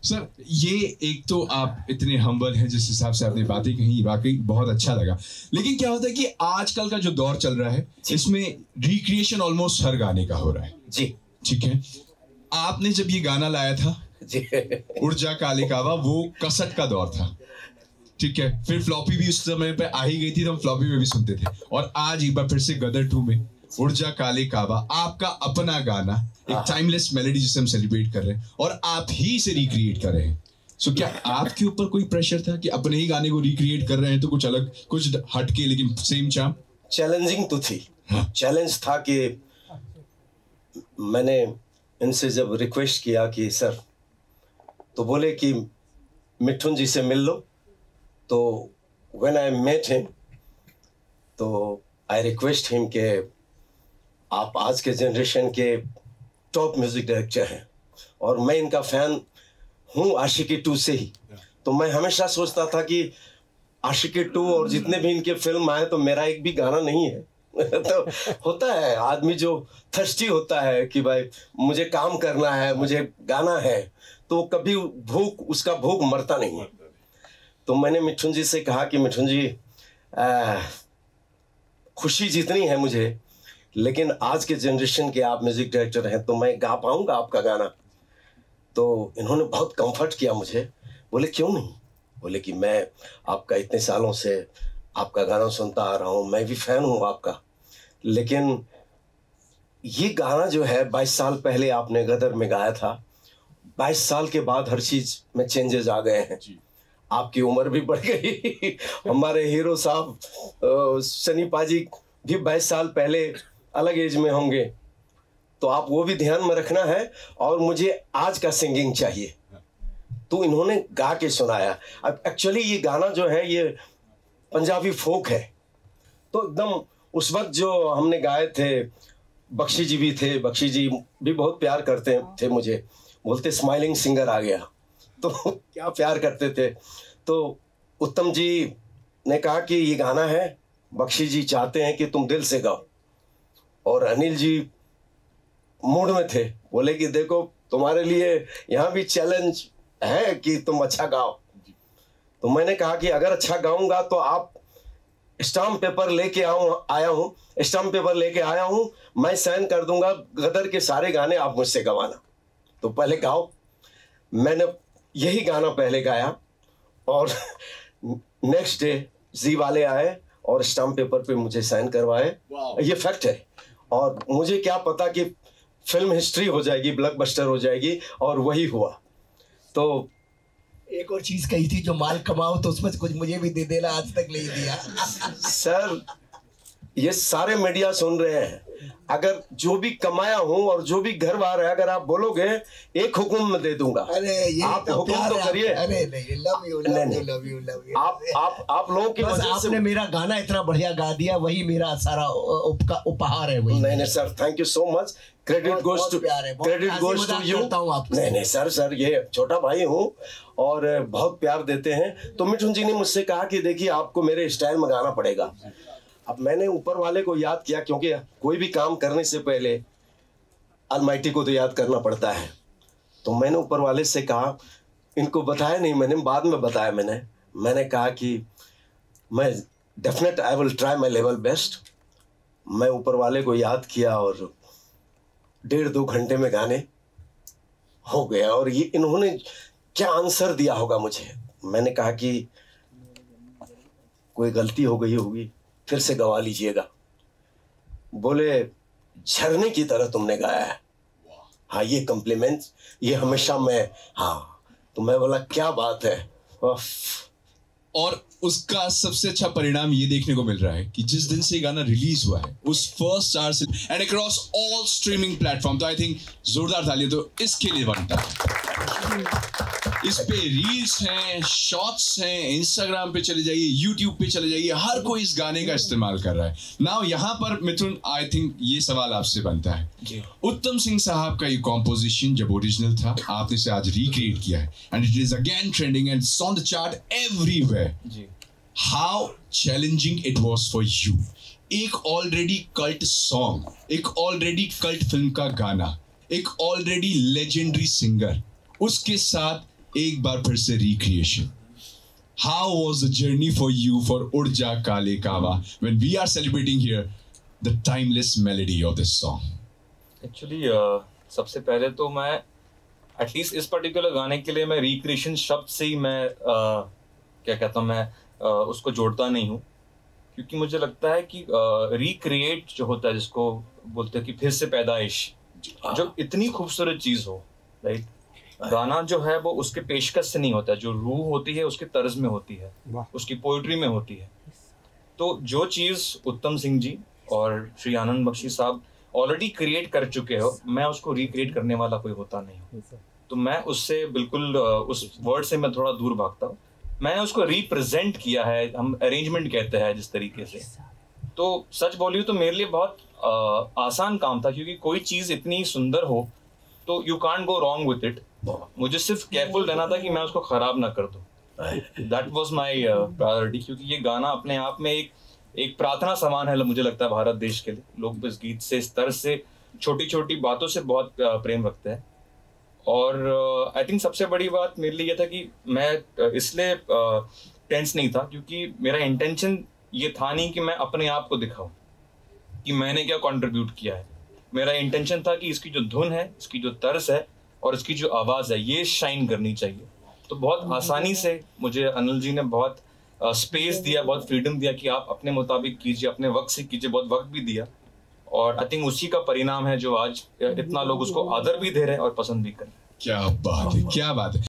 Sir ये एक तो आप इतने हम्बल हैं जिस हिसाब से आपने बातें कही, वाकई बहुत अच्छा लगा। लेकिन क्या होता है कि आजकल का जो दौर चल रहा है इसमें रिक्रिएशन ऑलमोस्ट हर गाने का हो रहा है जी। ठीक है, आपने जब ये गाना लाया था जी उड़ जा काले कावा, वो कसट का दौर था ठीक है, फिर फ्लॉपी भी उस समय पे आ ही गई थी तो हम फ्लॉपी में भी सुनते थे, और आज एक बार फिर से गदर 2 में उड़ जा काले कावा, आपका अपना गाना, एक टाइमलेस मेलोडी जिसे हम सेलिब्रेट कर रहे हैं और आप ही इसे रिक्रिएट कर रहे हैं। सो क्या आपके ऊपर कोई प्रेशर था कि अपने ही गाने को रिक्रिएट कर रहे हैं तो कुछ अलग, कुछ हटके लेकिन सेम चार्म? चैलेंजिंग तो थी, चैलेंज था कि मैंने इनसे जब रिक्वेस्ट किया कि सर, तो बोले कि मिठुन जी से मिल लो। तो व्हेन आई मेट हिम तो आई रिक्वेस्ट हिम के आप आज के जनरेशन के टॉप म्यूजिक डायरेक्टर हैं और मैं इनका फैन हूँ आशिकी 2 से ही। तो मैं हमेशा सोचता था कि आशिकी 2 और जितने भी इनके फिल्म आए तो मेरा एक भी गाना नहीं है। तो होता है आदमी जो थर्स्टी होता है कि भाई मुझे काम करना है, मुझे गाना है, तो कभी उसका भूख मरता नहीं है। तो मैंने मिठुन जी से कहा कि मिठुन जी खुशी जितनी है मुझे, लेकिन आज के जनरेशन के आप म्यूजिक डायरेक्टर हैं तो मैं गा पाऊंगा आपका गाना? तो इन्होंने बहुत कंफर्ट किया मुझे, बोले क्यों नहीं, बोले कि मैं आपका इतने सालों से आपका गाना सुनता आ रहा हूँ, मैं भी फैन हूँ आपका, लेकिन ये गाना जो है 22 साल पहले आपने गदर में गाया था, 22 साल के बाद हर चीज में चेंजेस आ गए हैं, आपकी उम्र भी बढ़ गई हमारे हीरो साहब सनी पाजी भी 22 साल पहले अलग एज में होंगे, तो आप वो भी ध्यान में रखना है और मुझे आज का सिंगिंग चाहिए। तो इन्होंने गा के सुनाया। अब एक्चुअली ये गाना जो है ये पंजाबी फोक है, तो एकदम उस वक्त जो हमने गाए थे, बख्शी जी भी थे, बख्शी जी भी बहुत प्यार करते थे मुझे, बोलते स्माइलिंग सिंगर आ गया, तो क्या प्यार करते थे। तो उत्तम जी ने कहा कि ये गाना है, बख्शी जी चाहते हैं कि तुम दिल से गाओ, और अनिल जी मूड में थे, बोले कि देखो तुम्हारे लिए यहाँ भी चैलेंज है कि तुम अच्छा गाओ। तो मैंने कहा कि अगर अच्छा गाऊंगा तो आप स्टाम्प पेपर लेके आया हूँ, स्टाम्प पेपर लेके आया हूँ, मैं साइन कर दूंगा, गदर के सारे गाने आप मुझसे गवाना, तो पहले गाओ। मैंने यही गाना पहले गाया और नेक्स्ट डे जी वाले आए और स्टाम्प पेपर पे मुझे साइन करवाए। ये फैक्ट है, और मुझे क्या पता कि फिल्म हिस्ट्री हो जाएगी, ब्लॉकबस्टर हो जाएगी, और वही हुआ। तो एक और चीज कही थी, जो माल कमाओ तो उसमें से कुछ मुझे भी दे देना, आज तक नहीं दिया सर ये सारे मीडिया सुन रहे हैं, अगर जो भी कमाया हूं और जो भी घर बार है, अगर आप बोलोगे एक हुक्म में दे दूंगा। अरे ये आप तो हुक्म तो करिए। अरे नहीं, लव यू लव यू। आप लोगों की वजह से आपने मेरा गाना इतना बढ़िया गा दिया, वही मेरा सारा उपहार है। वही नहीं sir, thank you so much, credit goes to you. नहीं सर ये छोटा भाई हूँ और बहुत प्यार देते हैं। तो मिठुन जी ने मुझसे कहा कि देखिए आपको मेरे स्टाइल में गाना पड़ेगा। अब मैंने ऊपर वाले को याद किया, क्योंकि कोई भी काम करने से पहले अलमाइटी को तो याद करना पड़ता है। तो मैंने ऊपर वाले से कहा, इनको बताया नहीं मैंने, बाद में बताया मैंने कहा कि मैं definite I will try my level best. मैं ऊपर वाले को याद किया और 1.5-2 घंटे में गाने हो गया। और ये इन्होंने क्या आंसर दिया होगा मुझे, मैंने कहा कि कोई गलती हो गई होगी, फिर से गवा लीजिएगा। बोले झरने की तरह तुमने गाया है। हाँ ये कॉम्प्लीमेंट ये हमेशा मैं, हाँ तो मैं बोला क्या बात है। और उसका सबसे अच्छा परिणाम ये देखने को मिल रहा है कि जिस दिन से ये गाना रिलीज हुआ है उस फर्स्ट आवर से and across all streaming platform, तो आई थिंक जोरदार तालियां तो इसके लिए बनता है। इस पे रील्स हैं, शॉर्ट्स हैं, इंस्टाग्राम पे चले जाइए, यूट्यूब पे चले जाइए, हर कोई इस गाने का इस्तेमाल कर रहा है। नाउ यहाँ पर मिथुन आई थिंक ये सवाल आपसे बनता है, उत्तम सिंह साहब का ये कॉम्पोजिशन जब ओरिजिनल था, आपने इसे आज रिक्रिएट किया है and it is again trending and on the chart everywhere. How challenging it was for you, एक ऑलरेडी कल्ट सॉन्ग, एक ऑलरेडी कल्ट फिल्म का गाना, एक ऑलरेडी लेजेंडरी सिंगर, उसके साथ एक बार फिर से recreation. How was the journey for you for Urja Kale Kawa when we are celebrating here the timeless melody of this song? Actually, सबसे पहले तो मैं एटलीस्ट इस पर्टिकुलर गाने के लिए मैं रिक्रिएशन शब्द से ही मैं क्या कहता हूँ मैं उसको जोड़ता नहीं हूँ, क्योंकि मुझे लगता है कि रिक्रिएट जो होता है जिसको बोलते हैं कि फिर से पैदाइश, जो इतनी खूबसूरत चीज़ हो, राइट, गाना जो है वो उसके पेशकश से नहीं होता है, जो रूह होती है उसके तर्ज में होती है, उसकी पोइट्री में होती है। तो जो चीज़ उत्तम सिंह जी और श्री आनंद बख्शी साहब ऑलरेडी क्रिएट कर चुके हो, मैं उसको रिक्रिएट करने वाला कोई होता नहीं हूँ। तो मैं उससे बिल्कुल उस वर्ड से मैं थोड़ा दूर भागता हूँ। मैंने उसको रिप्रेजेंट किया है, हम अरेंजमेंट कहते हैं जिस तरीके से। तो सच बोलिए तो मेरे लिए बहुत आसान काम था, क्योंकि कोई चीज़ इतनी सुंदर हो तो you can't go wrong with it. मुझे सिर्फ केयरफुल रहना था कि मैं उसको खराब ना कर दूं। दैट वाज माय प्रायोरिटी, क्योंकि ये गाना अपने आप में एक प्रार्थना समान है मुझे लगता है भारत देश के लिए। लोग इस गीत से, इस तरह से, छोटी छोटी बातों से बहुत प्रेम रखते हैं। और आई थिंक सबसे बड़ी बात मेरे लिए ये था कि मैं इसलिए टेंस नहीं था, क्योंकि मेरा इंटेंशन ये था नहीं कि मैं अपने आप को दिखाऊं कि मैंने क्या कंट्रीब्यूट किया है। मेरा इंटेंशन था कि इसकी जो धुन है, इसकी जो तर्ज है और इसकी जो आवाज़ है, ये शाइन करनी चाहिए। तो बहुत आसानी से मुझे अनिल जी ने बहुत स्पेस दिया, बहुत फ्रीडम दिया कि आप अपने मुताबिक कीजिए, अपने वक्त से कीजिए, बहुत वक्त भी दिया। और आई थिंक उसी का परिणाम है जो आज इतना लोग उसको आदर भी दे रहे हैं और पसंद भी कर रहे हैं। क्या बात है, क्या बात है।